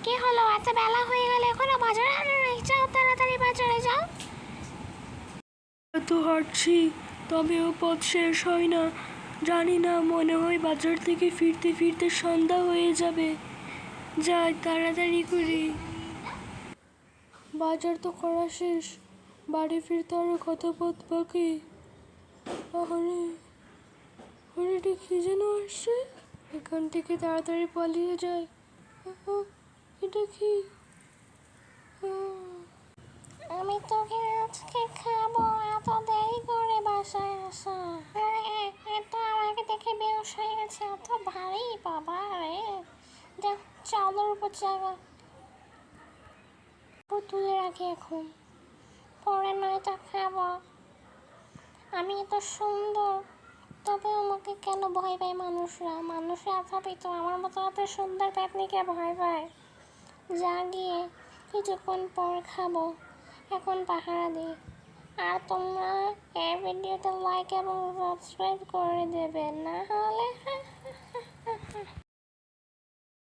কি হলো? এত বেলা হয়ে গেল, এখনো বাজারে আনো নাই? যাও তাড়াতাড়ি বাজারে যাও। এত হাঁটছি, তবেও পথ শেষ হয় না। জানি না, মনে হয় বাজার থেকে ফিরতে ফিরতে সন্ধ্যা হয়ে যাবে। যাই তাড়াতাড়ি করি। বাজার তো করা শেষ, বাড়ি ফিরতে আরো কত পথ বাকি। আরে এটা কি যেন আসছে, এখান থেকে তাড়াতাড়ি পালিয়ে যায়। এটা কি? আমি তোকে আজকে খাবো, এত দেরি করে বাসায় আসা। তো আমাকে দেখে বেহুশ হয়ে গেছে, এত ভারী বাবা রে। যা, চালের উপর জায়গা তুলে রাখি, এখন পরে নয়টা খাবো। আমি এত সুন্দর, তবে আমাকে কেন ভয় পায় মানুষরা? মানুষরা তবে তো আমার মতো এত সুন্দর পেতনিকে ভয় পায়। যা গিয়ে কিছুক্ষণ পর খাবো, এখন পাহারা দিই। আর তোমরা এই ভিডিওতে লাইক এবং সাবস্ক্রাইব করে দেবে, না হলে